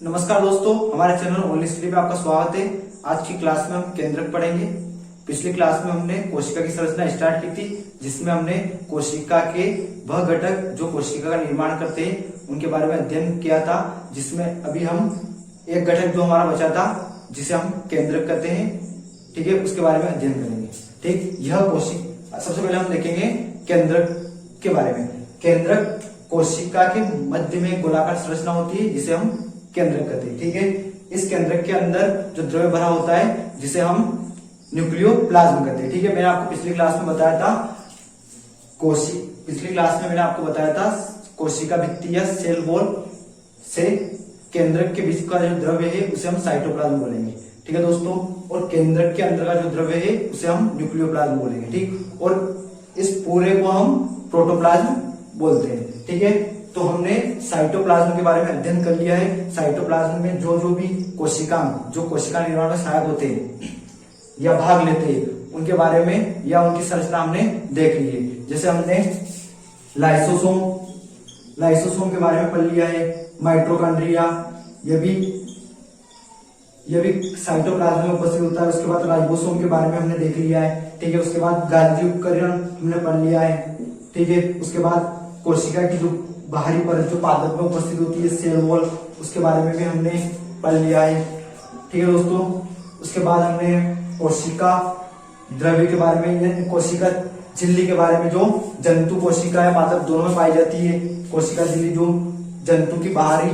नमस्कार दोस्तों, हमारे चैनल ओनली स्टडी में आपका स्वागत है। आज की क्लास में हम केंद्रक पढ़ेंगे। पिछली क्लास में हमने कोशिका की संरचना स्टार्ट की थी, जिसमें हमने कोशिका के वह घटक जो कोशिका का निर्माण करते हैं उनके बारे में अध्ययन किया था, जिसमें अभी हम एक घटक जो हमारा बचा था जिसे हम केंद्रक कहते हैं, ठीक है, उसके बारे में अध्ययन करेंगे। ठीक, यह कोशिका सबसे पहले हम देखेंगे केंद्रक के बारे में। केंद्रक कोशिका के मध्य में गोलाकार संरचना होती है जिसे हम केंद्रक कहते हैं। ठीक है, इस केंद्रक के अंदर जो द्रव्य भरा होता है जिसे हम न्यूक्लियोप्लाज्म कहते हैं। ठीक है, मैंने आपको पिछली क्लास में बताया था कोशिका भित्ति या सेल वॉल से केंद्रक के बीच का जो द्रव्य है उसे हम साइटोप्लाज्म बोलेंगे। ठीक है दोस्तों, और केंद्रक के अंदर का जो द्रव्य है उसे हम न्यूक्लियोप्लाज्म बोलेंगे। ठीक, और इस पूरे को हम प्रोटोप्लाज्म बोलते हैं। ठीक है, तो हमने साइटोप्लाज्म के बारे में अध्ययन कर लिया है। साइटोप्लाज्म में जो भी कोशिका निर्माण में सहायक होते हैं या भाग लेते हैं उनके बारे में या उनकी संरचना हमने देख ली है। जैसे हमने लाइसोसोम के बारे में पढ़ लिया है, माइटोकॉन्ड्रिया ये भी साइटोप्लाज्म में उपस्थित होता है। उसके बाद राइबोसोम के बारे में हमने देख लिया है। ठीक है, उसके बाद गाल्गी उपकरण हमने पढ़ लिया है। ठीक है, उसके बाद कोशिका की जो बाहरी परत जो पादप में उपस्थित होती है सेल वॉल, उसके बारे में भी हमने पढ़ लिया है। ठीक है दोस्तों, उसके बाद हमने कोशिका द्रव्य के बारे में, कोशिका झिल्ली के बारे में, जो जंतु कोशिका या पादप दोनों में पाई जाती है। कोशिका झिल्ली जो जंतु की बाहरी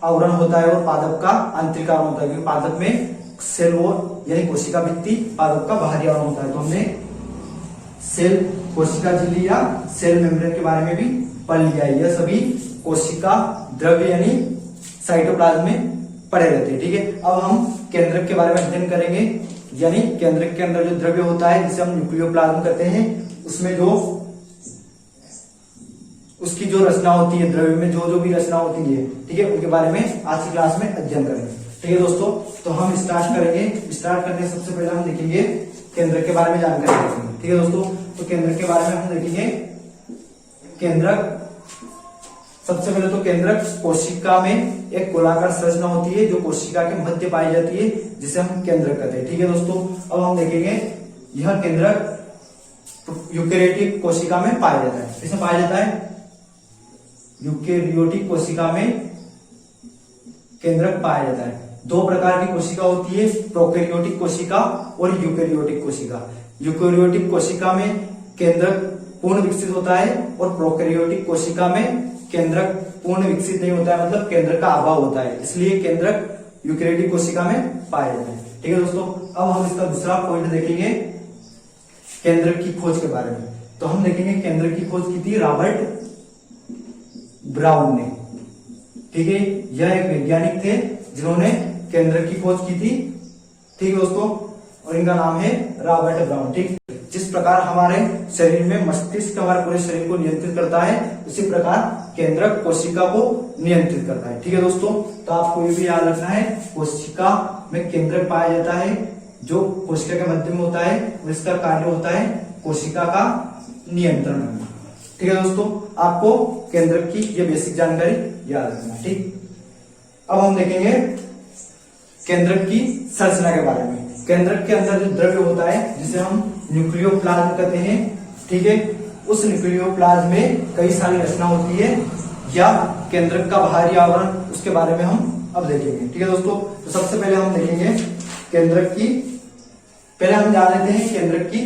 आवरण होता है और पादप का आंतरिक आवरण होता है, क्योंकि पादप में सेल वॉल यानी कोशिका भित्ति पादप का बाहरी आवरण होता है। तो हमने कोशिका झिल्ली या सेल मेम्ब्रेन के बारे में भी पढ़ लिया है। यह सभी कोशिका द्रव्य यानी साइटोप्लाज्म में पड़े रहते हैं। ठीक है, अब हम केंद्रक के बारे में अध्ययन करेंगे। यानी केंद्रक के अंदर जो द्रव्य होता है जिसे हम न्यूक्लियोप्लाज्म कहते हैं, उसमें उसकी जो रचना होती है, द्रव्य में जो भी रचना होती है, ठीक है, उनके बारे में आज की क्लास में अध्ययन करेंगे। ठीक है दोस्तों, तो हम स्टार्ट करेंगे। स्टार्ट करने से सबसे पहले हम देखेंगे केंद्रक के बारे में जानकारी देखेंगे। ठीक है दोस्तों, तो केंद्रक के बारे में हम देखेंगे। केंद्रक सबसे पहले तो केंद्रक कोशिका में एक गोलाकार संरचना होती है जो कोशिका के मध्य पाई जाती है, जिसे हम केंद्रक कहते हैं। ठीक है दोस्तों, अब हम देखेंगे यह केंद्रक यूकेरियोटिक कोशिका में पाया जाता है। इसमें पाया जाता है यूकेरियोटिक कोशिका में केंद्रक पाया जाता है। दो प्रकार की कोशिका होती है, प्रोकैरियोटिक कोशिका और यूकेरियोटिक कोशिका। यूकेरियोटिक कोशिका में केंद्रक पूर्ण विकसित होता है और प्रोकैरियोटिक कोशिका में केंद्रक पूर्ण विकसित नहीं होता है, मतलब केंद्रक का अभाव होता है, इसलिए केंद्रक यूकेरियोटिक कोशिका में पाया जाता है। ठीक है दोस्तों, अब हम इसका दूसरा पॉइंट देखेंगे केंद्रक की खोज के बारे में। तो हम देखेंगे केंद्रक की खोज की थी रॉबर्ट ब्राउन ने। ठीक है, यह एक वैज्ञानिक थे जिन्होंने केंद्रक की खोज की थी। ठीक है दोस्तों, और इनका नाम है रॉबर्ट ब्राउन। ठीक, जिस प्रकार हमारे शरीर में मस्तिष्क हमारे पूरे शरीर को नियंत्रित करता है, उसी प्रकार केंद्रक कोशिका को नियंत्रित करता है। ठीक है दोस्तों, तो आपको ये भी याद रखना है, कोशिका में केंद्रक पाया जाता है जो कोशिका के मध्य में होता है और इसका कार्य होता है कोशिका का नियंत्रण करना। ठीक है दोस्तों, आपको केंद्रक की ये बेसिक जानकारी याद रखना। ठीक, अब हम देखेंगे केंद्रक की संरचना के बारे में। केंद्रक के अंदर जो द्रव्य होता है जिसे हम न्यूक्लियोप्लाज्म कहते हैं। ठीक है, उस न्यूक्लियोप्लाज्म में कई सारी रचना होती है या केंद्रक का बाहरी आवरण, उसके बारे में हम अब देखेंगे। ठीक है दोस्तों, तो सबसे पहले हम देखेंगे केंद्रक की, पहले हम जान लेते हैं केंद्रक की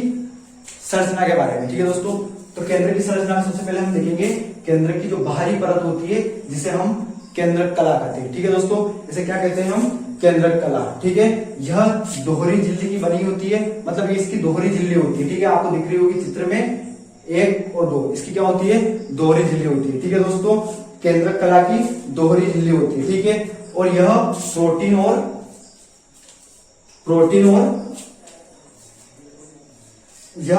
संरचना के बारे में। ठीक है दोस्तों, तो केंद्रक की संरचना में सबसे पहले हम देखेंगे केंद्रक की जो बाहरी परत होती है जिसे हम केंद्रक कला कहते हैं। ठीक है दोस्तों, इसे क्या कहते हैं हम? केंद्रक कला। ठीक है, यह दोहरी झिल्ली की बनी होती है, मतलब ये इसकी दोहरी झिल्ली होती है। ठीक है, आपको दिख रही होगी चित्र में 1 और 2, इसकी क्या होती है? दोहरी झिल्ली होती है। ठीक है दोस्तों, केंद्रक कला की दोहरी झिल्ली होती है। ठीक है, और यह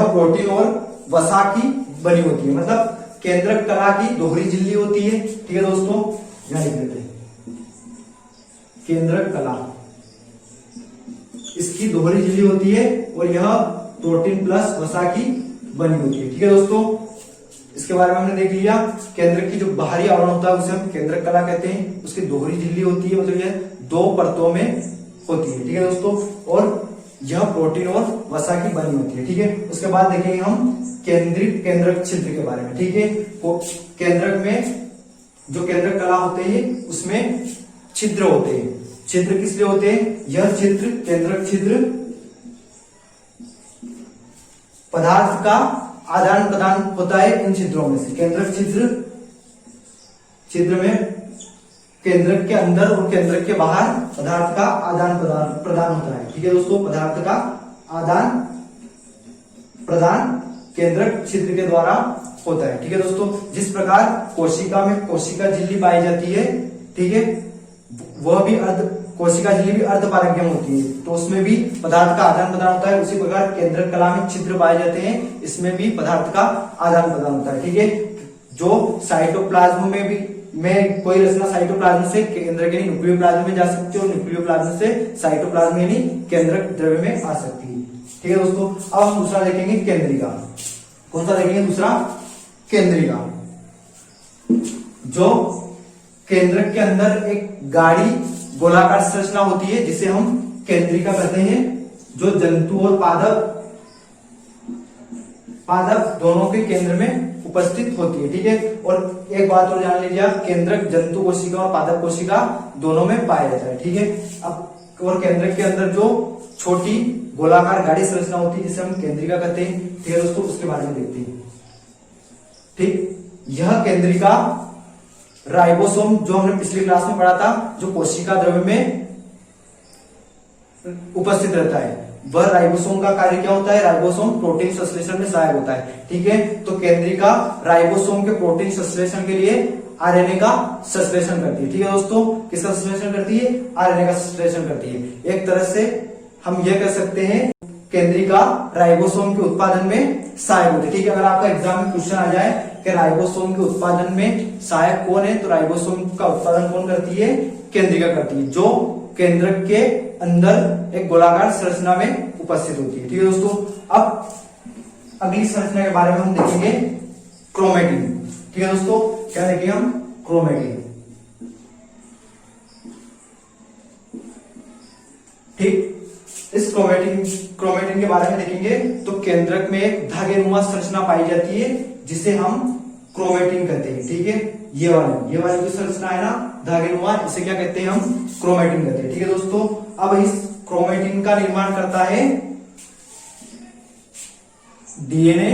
प्रोटीन और वसा की बनी होती है, मतलब केंद्रक कला की दोहरी झिल्ली होती है। ठीक है दोस्तों, यहां लिख देते हैं केंद्रक कला, इसकी दोहरी झिल्ली होती है और यह प्रोटीन प्लस वसा की बनी होती है। ठीक है दोस्तों, इसके बारे में हमने देख लिया। केंद्रक की जो बाहरी आवरण होता है उसे हम केंद्रक कला कहते हैं। उसकी दोहरी झिल्ली होती है, मतलब यह 2 परतों में होती है, ठीक है दोस्तों। और यह प्रोटीन और वसा की बनी होती है, ठीक है। उसके बाद देखेंगे हम केंद्रित केंद्रक छिद्र के बारे में, ठीक है। केंद्रक में जो केंद्रक कला होते हैं उसमें छिद्र होते हैं। छिद्र किस लिए होते हैं? यह छिद्र, केंद्रक छिद्र पदार्थ का आदान प्रदान होता है इन छिद्रों में से। केंद्रक छिद्र में केंद्रक के अंदर और केंद्रक के बाहर पदार्थ का आदान प्रदान होता है, ठीक है दोस्तों। पदार्थ का आदान प्रदान केंद्रक छिद्र के द्वारा होता है, ठीक है दोस्तों। जिस प्रकार कोशिका में कोशिका झिल्ली पाई जाती है, ठीक है, वह भी कोशिका झिल्ली भी अर्धपारगम्य होती है, तो उसमें भी पदार्थ का आदान प्रदान होता है। उसी प्रकार केंद्रक कला में छिद्र पाए जाते हैं, इसमें भी पदार्थ का आदान प्रदान होता है, ठीक है। जो साइटोप्लाज्म में भी कोई रचना साइटोप्लाज्म से केंद्रक यानी न्यूक्लियोप्लाज्म में जा सकती है और न्यूक्लियोप्लाज्म से साइटोप्लाज्म यानी केंद्रक द्रव्य में आ सकती है, ठीक है दोस्तों। अब हम दूसरा देखेंगे केंद्रिका। कौन सा देखेंगे? दूसरा केंद्रिका। जो केंद्रक के अंदर एक गाढ़ी गोलाकार संरचना होती है जिसे हम केंद्रिका कहते हैं, जो जंतु और पादप दोनों के केंद्र में उपस्थित होती है, ठीक है। और एक बात और जान लीजिए आप, केंद्रक जंतु कोशिका और पादप कोशिका दोनों में पाया जाता है, ठीक है। अब और केंद्रक के अंदर जो छोटी गोलाकार गाढ़ी संरचना होती है जिसे हम केंद्रिका कहते हैं, ठीक है दोस्तों। उसके बारे में देखते हैं, ठीक। यह केंद्रिका राइबोसोम, जो हमने पिछली क्लास में पढ़ा था, जो कोशिका द्रव्य में उपस्थित रहता है, वह राइबोसोम का कार्य क्या होता है? राइबोसोम प्रोटीन संश्लेषण में सहायक होता है, ठीक है। तो केंद्रिका राइबोसोम के प्रोटीन संश्लेषण के लिए आरएनए का संश्लेषण करती है, ठीक है दोस्तों। किसका संश्लेषण करती है? आरएनए का संश्लेषण करती है। एक तरह से हम यह कह सकते हैं केंद्रिका राइबोसोम के उत्पादन में सहायक होती है, ठीक है। अगर आपका एग्जाम में क्वेश्चन आ जाए कि राइबोसोम के उत्पादन में सहायक कौन है, तो राइबोसोम का उत्पादन कौन करती है? केंद्रिका करती है, जो केंद्रक के अंदर एक गोलाकार संरचना में उपस्थित होती है, ठीक है दोस्तों। अब अगली संरचना के बारे में हम देखेंगे क्रोमेटिन, ठीक है दोस्तों। क्या देखेंगे हम? क्रोमेटिन, ठीक। इस क्रोमेटिन के बारे में देखेंगे तो केंद्रक में एक धागेनुमा संरचना पाई जाती है जिसे हम क्रोमेटिन कहते हैं, ठीक है। ये वाली जो संरचना है ना धागेनुमा, इसे क्या कहते हैं? हम क्रोमेटिन कहते हैं, ठीक है दोस्तों। अब इस क्रोमेटिन का निर्माण करता है डीएनए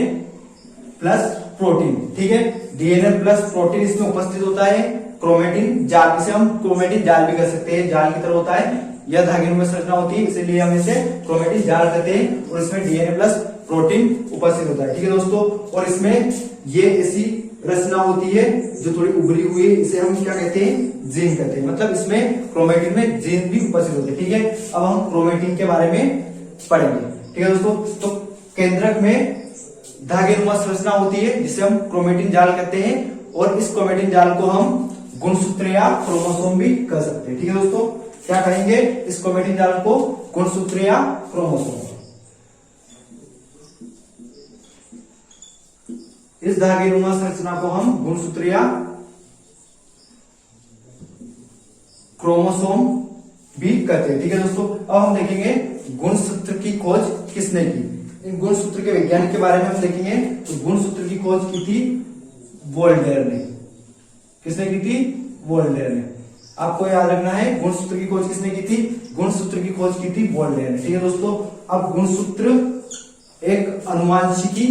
प्लस प्रोटीन, ठीक है। डीएनए प्लस प्रोटीन इसमें उपस्थित होता है। क्रोमेटिन जाल, इसे हम क्रोमेटिन जाल भी कह सकते हैं, जाल की तरह होता है। यह धागेनुमा संरचना होती है, इसलिए हम इसे क्रोमेटिन जाल कहते हैं। और इसमें डीएनए प्लस प्रोटीन उपस्थित होता है, ठीक है दोस्तों। और इसमें ये ऐसी रचना होती है जो थोड़ी उभरी हुई है, इसे हम क्या कहते हैं? जीन कहते हैं। मतलब इसमें क्रोमेटिन में जीन भी उपस्थित होते हैं, ठीक है। अब हम क्रोमेटिन के बारे में पढ़ेंगे, ठीक है दोस्तों। तो केंद्रक में धागेनुमा संरचना होती है जिसे हम क्रोमेटिन जाल कहते हैं, और इस क्रोमेटिन जाल को हम गुणसूत्र या क्रोमोसोम भी कह सकते हैं, ठीक है दोस्तों। क्या कहेंगे? इस क्रोमेटिन जाल को गुणसूत्र या क्रोमोसोम। इस धागेनुमा संरचना को हम गुणसूत्र या क्रोमोसोम भी कहते हैं, ठीक है दोस्तों। अब हम देखेंगे गुणसूत्र की खोज किसने की। इन गुणसूत्र के वैज्ञानिक के बारे में हम देखेंगे। तो गुणसूत्र की खोज की थी वोल्टेयर ने। किसने की थी? वोल्टेयर ने। आपको याद रखना है गुणसूत्र की खोज किसने की थी? गुणसूत्र की खोज की थी वोल्टेयर ने, ठीक है दोस्तों। अब गुणसूत्र एक अनुवांशिकी,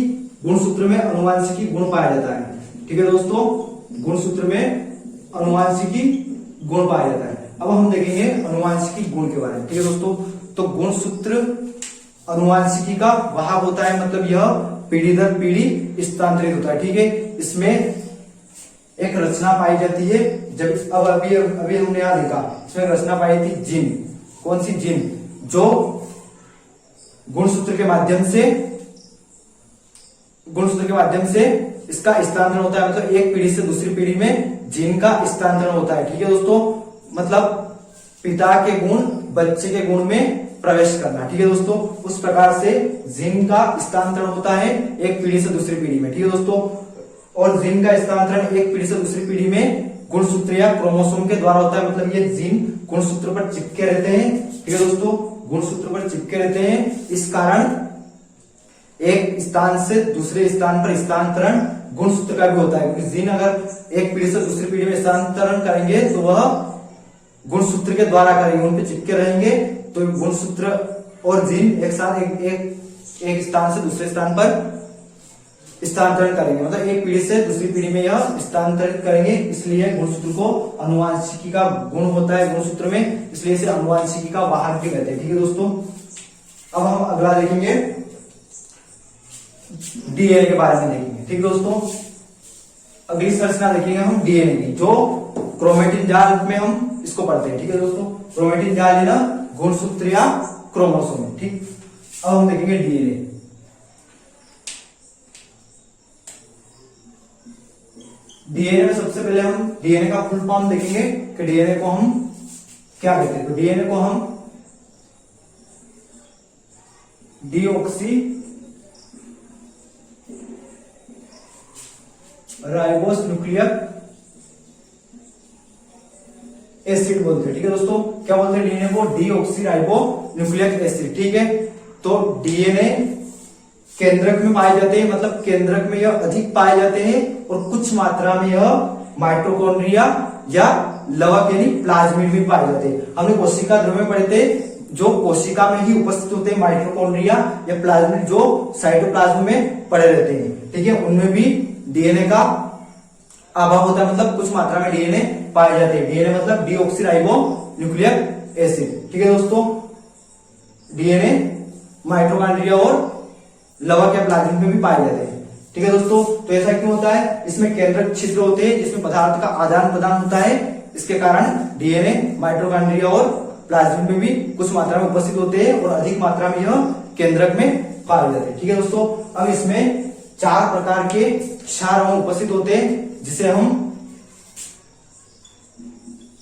गुणसूत्र में अनुवांशिकी गुण पाया जाता है, ठीक है दोस्तों। गुणसूत्र में अनुवांशिकी गुण पाया जाता है। अब हम देखेंगे अनुवांशिकी गुण के बारे में, ठीक है दोस्तों। तो गुणसूत्र अनुवांशिकी का वाहक होता है, मतलब यह पीढ़ी दर पीढ़ी स्थानांतरित होता है, ठीक है। इसमें एक रचना पाई जाती है। जब अब अभी हमने यहां देखा, इसमें रचना पाई थी जीन। कौन सी? जीन, जो गुणसूत्र के माध्यम से इसका स्थानांतरण होता है। मतलब एक पीढ़ी से दूसरी पीढ़ी में जीन का स्थानांतरण होता है, ठीक है दोस्तों। मतलब पिता के गुण बच्चे के गुण में प्रवेश करना, ठीक है दोस्तों। उस प्रकार से जीन का स्थानांतरण होता है एक पीढ़ी से दूसरी पीढ़ी में, ठीक है दोस्तों। और जीन का स्थानांतरण एक पीढ़ी से दूसरी पीढ़ी में गुणसूत्र या क्रोमोसोम के द्वारा होता है। मतलब ये जीन गुणसूत्र पर चिपके रहते हैं, ठीक है दोस्तों, गुणसूत्र पर चिपके रहते हैं। इस कारण एक स्थान से दूसरे स्थान पर स्थानांतरण गुणसूत्र का भी होता है, क्योंकि जीन अगर एक पीढ़ी से दूसरी पीढ़ी में स्थानांतरण करेंगे तो वह गुणसूत्र के द्वारा करेंगे, उन पे चिपके रहेंगे। तो गुणसूत्र और जीन एक साथ एक स्थान से दूसरे स्थान पर स्थानांतरण करेंगे, मतलब एक पीढ़ी से दूसरी पीढ़ी में यह स्थानांतरित करेंगे। इसलिए गुणसूत्र को अनुवांशिकी का गुण होता है गुणसूत्र में, इसलिए इसे अनुवांशिकी का वाहक भी कहते हैं। ठीक है दोस्तों, अब हम अगला देखेंगे डीएनए के बारे में देखेंगे। ठीक है दोस्तों, अगली संरचना देखेंगे हम डीएनए की, जो क्रोमेटिन जाल में हम इसको पढ़ते हैं। ठीक है दोस्तों, क्रोमेटिन जाल है ना गुणसूत्र या क्रोमोसोम। ठीक, अब हम देखेंगे डीएनए। डीएनए में सबसे पहले हम डीएनए का फुल फॉर्म देखेंगे कि डीएनए को हम क्या कहते हैं। तो डीएनए को हम डीऑक्सी राइबोस न्यूक्लिक एसिड बोलते हैं। ठीक है दोस्तों, क्या बोलते हैं डीएनए को? Deoxy ribo nucleic acid. ठीक है, तो डीएनए केंद्रक में पाए जाते हैं, मतलब केंद्रक में यह अधिक पाए जाते हैं, और कुछ मात्रा में यह माइटोकॉन्ड्रिया या लवक यानी प्लाज्मिड में पाए जाते हैं। हमने कोशिका द्रव्य में पढ़े थे, जो कोशिका में ही उपस्थित होते हैं माइटोकॉन्ड्रिया या प्लाज्मिड, जो साइटोप्लाज्म में पड़े रहते हैं। ठीक है, उनमें भी डीएनए का अभाव होता है, मतलब कुछ मात्रा में डीएनए पाए जाते हैं। डीएनए मतलब डीऑक्सी राइबो न्यूक्लिक एसिड। ठीक है दोस्तों, डीएनए माइटोकॉन्ड्रिया और लवक या प्लाज्मिड में भी पाए जाते हैं। ठीक है दोस्तों, तो ऐसा क्यों होता है? इसमें केंद्रक छिद्र होते हैं जिसमें पदार्थ का आदान प्रदान होता है, इसके कारण डीएनए माइटोकॉन्ड्रिया और प्लाज्मिड में भी कुछ मात्रा में उपस्थित होते हैं, और अधिक मात्रा में यह केंद्रक में पाए जाते हैं। ठीक है दोस्तों, अब इसमें 4 प्रकार के क्षार अणु उपस्थित होते हैं, जिसे हम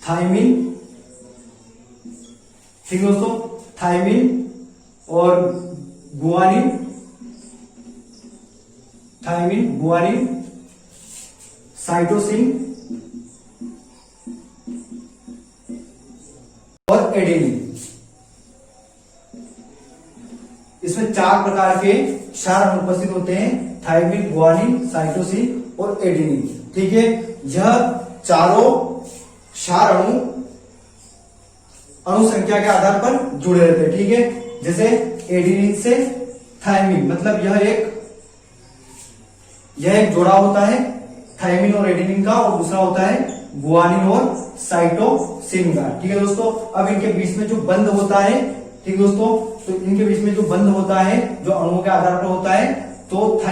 थायमिन, ठीक है दोस्तों, थायमिन और गुआनिन, थायमिन, गुआनिन, साइटोसिन और एडेनिन। इसमें 4 प्रकार के क्षार अणु उपस्थित होते हैं, थायमिन, गुआनिन, साइटोसिन और एडेनिन। ठीक है, यह चारों क्षार अणु अणु संख्या के आधार पर जुड़े रहते हैं। ठीक है, जैसे एडेनिन से थायमिन, मतलब यह एक जोड़ा होता है थायमिन और एडेनिन का, और दूसरा होता है गुआनिन और साइटोसिन का। ठीक है दोस्तों, अब इनके बीच में जो बंध होता है, ठीक है दोस्तों, तो इनके बीच में जो बंध होता है जो अणुओं के आधार पर होता है, तो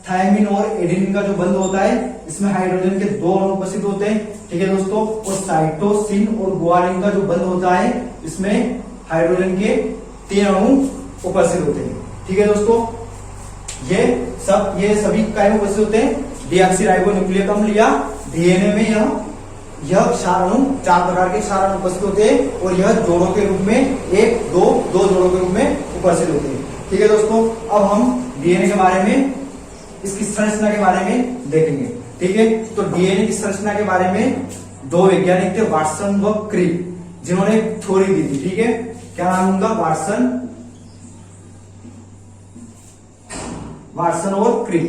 थायमिन और एडेनिन का जो बंध होता है, इसमें हाइड्रोजन के 2 अणु उपस्थित होते हैं। ठीक है दोस्तों, और साइटोसिन और गुआनिन का जो बंध होता है, इसमें हाइड्रोजन के 3 अणु उपस्थित होते हैं। ठीक है दोस्तों, ये सभी काय में उपस्थित होते हैं। डीऑक्सीराइबोन्यूक्लिक अम्ल या डीएनए में यह क्षार अणु 4 प्रकार के क्षार अणु उपस्थित होते हैं, और यह जोड़ों के रूप में 1, 2 जोड़ों के रूप में उपस्थित होते हैं। ठीक है दोस्तों, अब हम डीएनए के बारे में, इसकी संरचना के बारे में देखेंगे। ठीक है, तो डीएनए की संरचना के बारे में 2 वैज्ञानिक थे, वाटसन व क्रिक, जिन्होंने थ्योरी दी थी। ठीक है, क्या नाम उनका? वाटसन और क्रिक।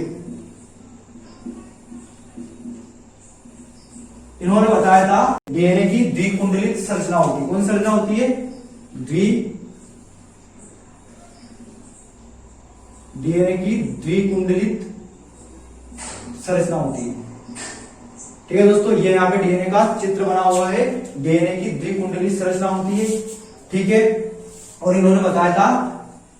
इन्होंने बताया था डीएनए की द्विकुंडलित संरचना होती है। कौन संरचना होती है? डीएनए की द्विकुंडलित संरचना होती है। ठीक है दोस्तों, ये यहाँ पे डीएनए का चित्र बना हुआ है, डीएनए की द्विकुंडलित संरचना होती है। ठीक है, और इन्होंने बताया था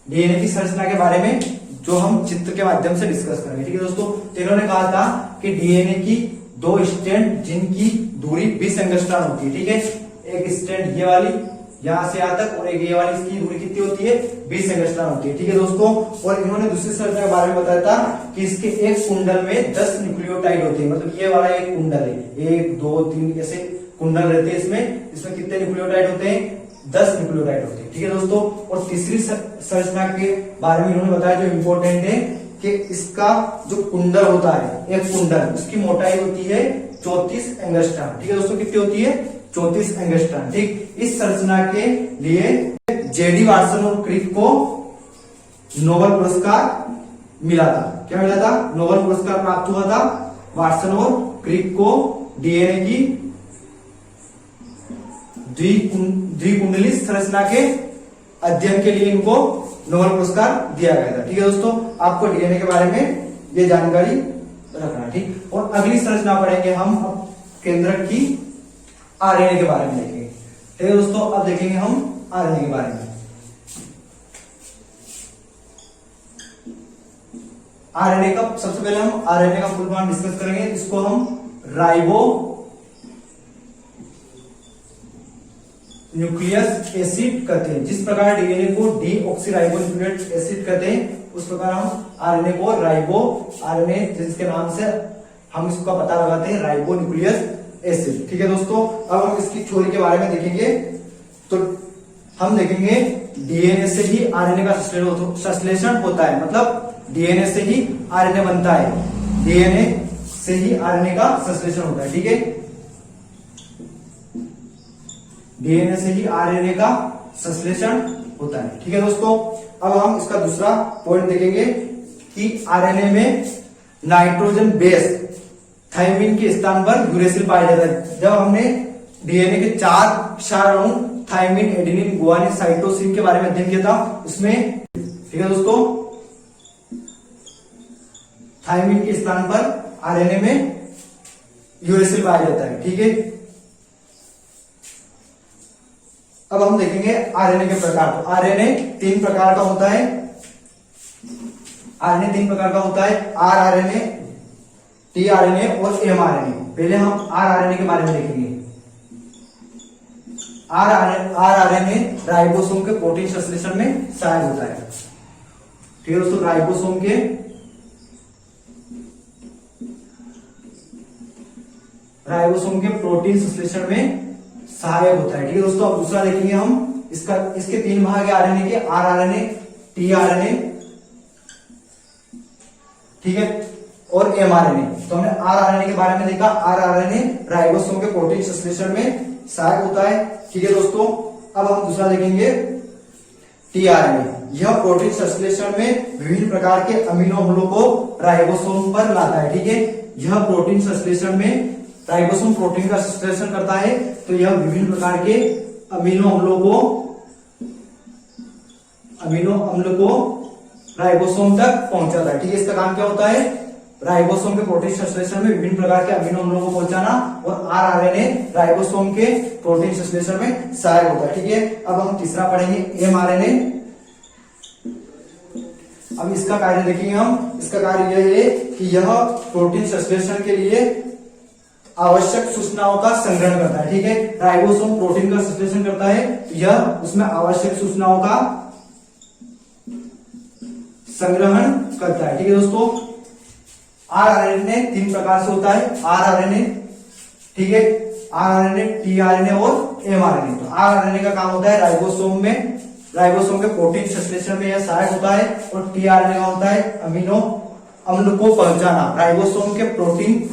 डीएनए की संरचना के बारे में, जो हम चित्र के माध्यम से डिस्कस करेंगे। ठीक है दोस्तों, तो इन्होंने कहा था कि डीएनए की 2 स्ट्रैंड जिनकी दूरी 20 एंगस्ट्रॉम होती है। ठीक है, एक स्ट्रैंड ये वाली यहां से यहां तक, और एक ये वाली, इसकी दूरी कितनी होती है? 20 एंगस्ट्रॉम होती है। ठीक है दोस्तों, और इन्होंने दूसरी संरचना के बारे में बताया था कि इसके एक कुंडल में 10 न्यूक्लियोटाइड होते हैं। मतलब ये वाला एक कुंडल है, 1, 2, 3 ऐसे कुंडल रहते हैं। इसमें कितने न्यूक्लियोटाइड होते हैं? 10 न्यूक्लियोटाइड होते हैं। ठीक है दोस्तों, और तीसरी संरचना के बारे में इन्होंने बताया जो इंपॉर्टेंट है, कि इसका जो कुंडल होता है, एक कुंडल, उसकी मोटाई होती है 34 एंगस्ट्रॉम। ठीक है दोस्तों, कितनी होती है? 34 एंगस्ट्रॉम। ठीक, इस संरचना के लिए जेडी वाटसन और क्रिक को नोबेल पुरस्कार मिला था। क्या मिला था? नोबेल पुरस्कार प्राप्त हुआ था वाटसन और क्रिक को डीएनए की द्विकुंडली संरचना के अध्ययन के लिए इनको नोबेल पुरस्कार दिया गया था। ठीक है दोस्तों, आपको डीएनए के बारे में ये जानकारी रखना। ठीक, और अगली संरचना पढ़ेंगे हम अब केंद्रक की आरएनए के बारे में देखेंगे। ठीक है दोस्तों, अब देखेंगे हम आरएनए के बारे में। आरएनए का सबसे पहले हम आरएनए का फुल फॉर्म डिस्कस करेंगे। इसको हम राइबो न्यूक्लियस एसिड कहते हैं। जिस प्रकार डीएनए को डीऑक्सीराइबो न्यूक्लिक एसिड कहते हैं, उस प्रकार हम आरएनए को राइबो आरएनए जिसके नाम से हम इसका पता लगाते हैं, राइबो न्यूक्लियस एसिड। ठीक है दोस्तों, अब हम इसकी थ्योरी के बारे में देखेंगे। तो हम देखेंगे डीएनए से ही आरएनए का संश्लेषण होता है, मतलब डीएनए से ही आरएनए बनता है, डीएनए से ही आरएनए का संश्लेषण होता है। ठीक है, डीएनए से ही आरएनए का संश्लेषण होता है। ठीक है दोस्तों, अब हम इसका दूसरा पॉइंट देखेंगे कि आरएनए में नाइट्रोजन बेस थायमिन के स्थान पर यूरेसिल पाया जाता है। जब हमने डीएनए के 4 क्षार अणु थायमिन, एडेनिन, गुआनिन, साइटोसिन के बारे में अध्ययन किया था, उसमें ठीक है दोस्तों, थायमिन के स्थान पर आरएनए में यूरेसिल पाया जाता है। ठीक है, अब हम देखेंगे आरएनए के प्रकार। तो आरएनए 3 प्रकार का होता है। आरएनए 3 प्रकार का होता है, आरआरएनए, टीआरएनए और एमआरएनए। पहले हम आरआरएनए के बारे में देखेंगे। आरआरएनए राइबोसोम के प्रोटीन संश्लेषण में सहायक होता है। ठीक है दोस्तों, राइबोसोम के प्रोटीन संश्लेषण में सहायक होता है। ठीक है दोस्तों, अब दूसरा देखेंगे हम इसके 3 भाग है आरएनए के, आरआरएनए, टीआरएनए, ठीक है, और एमआरएनए। तो हमने आरआरएनए के बारे में देखा। आरआरएनए राइबोसोम के प्रोटीन संश्लेषण में सहायक होता है। ठीक है दोस्तों, अब हम दूसरा देखेंगे टीआरएनए। यह प्रोटीन संश्लेषण में विभिन्न प्रकार के अमीनो अम्लों को राइबोसोम पर लाता है। ठीक है, यह प्रोटीन संश्लेषण में राइबोसोम प्रोटीन का संश्लेषण करता है, तो यह विभिन्न प्रकार के अमीनो अम्ल को राइबोसोम तक पहुंचाता है। ठीक है, इसका काम क्या होता है? राइबोसोम के प्रोटीन संश्लेषण में विभिन्न प्रकार के अमीनो अम्लों को पहुंचाना, और आरआरएनए राइबोसोम के प्रोटीन संश्लेषण में सहायक होता है। ठीक है, अब हम तीसरा पढ़ेंगे एमआरएनए। अब इसका कार्य देखेंगे हम। इसका कार्य यह है कि यह प्रोटीन संश्लेषण के लिए आवश्यक सूचनाओं का संग्रहण करता है। ठीक है, राइबोसोम प्रोटीन का संश्लेषण करता है, यह उसमें आवश्यक सूचनाओं का संग्रहण करता है। ठीक है दोस्तों, आरआरएनए 3 प्रकार से होता है। आरआरएनए, ठीक है, आरआरएनए, टीआरएनए और एमआरएनए। तो आरआरएनए का काम होता है राइबोसोम के प्रोटीन संश्लेषण में यह सहायक होता है, और टीआरएनए का होता है अमीनो अम्ल को पहुंचाना। राइबोसोम के प्रोटीन,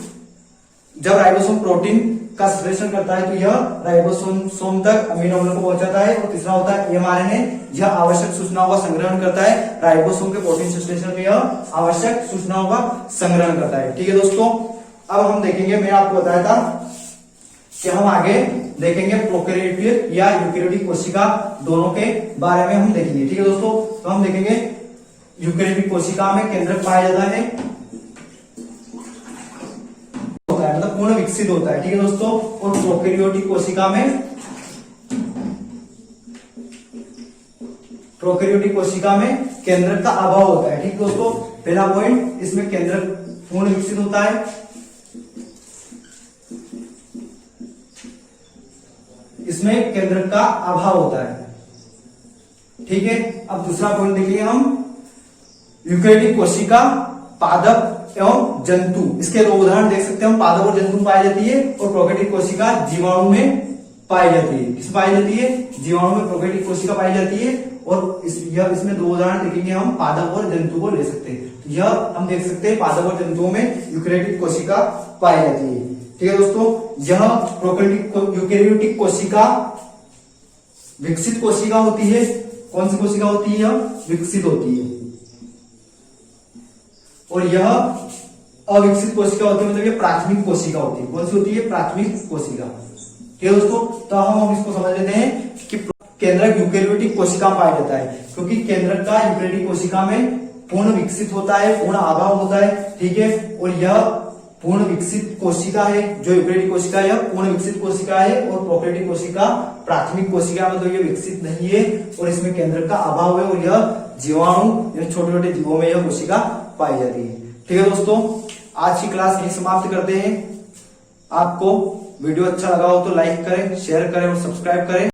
जब राइबोसोम प्रोटीन का संश्लेषण करता है तो यह राइबोसोम तक अमीनो अम्ल को पहुंचाता है। और तीसरा होता है एमआरएनए, यह आवश्यक सूचनाओं का संग्रहण करता है। राइबोसोम के प्रोटीन संश्लेषण में यह आवश्यक सूचनाओं का संग्रहण करता है। ठीक है दोस्तों, अब हम देखेंगे, मैंने आपको बताया था कि हम आगे देखेंगे प्रोकैरियोटिक या यूकेरियोटिक कोशिका, दोनों के बारे में हम देखेंगे। ठीक है दोस्तों, तो हम देखेंगे यूकेरियोटिक कोशिका में केंद्रक पाया जाता है, मतलब पूर्ण विकसित होता है। ठीक है दोस्तों, और प्रोकैरियोटिक कोशिका में केंद्रक का अभाव होता है। ठीक है दोस्तों, पहला पॉइंट, इसमें केंद्रक पूर्ण विकसित होता है। इसमें केंद्रक का अभाव होता है। ठीक है, अब दूसरा पॉइंट देखिए हम, यूकेरियोटिक कोशिका पादप एवं जंतु। इसके 2 उदाहरण देख सकते हैं हम, पादप और जंतु में पाई जाती है, और प्रोकैरियोटिक कोशिका जीवाणु में पाई जाती है। किस पाई जाती है? जीवाणु में प्रोकैरियोटिक कोशिका पाई जाती है। और इसमें 2 उदाहरण देखेंगे हम, पादप और जंतु को ले सकते हैं। यह हम देख सकते हैं पादप और जंतुओं में यूकेरियोटिक कोशिका पाई जाती है। ठीक है दोस्तों, यह यूकेरियोटिक कोशिका विकसित कोशिका होती है। कौन सी कोशिका होती है? यह विकसित होती है। और यह अविकसित कोशिका होती है, मतलब ये प्राथमिक कोशिका होती है। कौन सी होती है? प्राथमिक कोशिका। ठीक है दोस्तों, तो हम इसको समझ लेते हैं कि केंद्रक यूकेरियोटिक कोशिका पाया जाता है, क्योंकि केंद्रक का यूकेरियोटिक कोशिका में पूर्ण विकसित होता है, पूर्ण आभाव होता है। ठीक है, और यह पूर्ण विकसित कोशिका है। जो यूकेरियोटिक कोशिका है पूर्ण विकसित कोशिका है, और प्रोकैरियोटिक कोशिका प्राथमिक कोशिका में तो ये विकसित नहीं है और इसमें केंद्रक का अभाव है, और यह जीवाणु या छोटे छोटे जीवों में यह कोशिका पाई जाती है। ठीक है दोस्तों, आज की क्लास यही समाप्त करते हैं। आपको वीडियो अच्छा लगा हो तो लाइक करें, शेयर करें और सब्सक्राइब करें।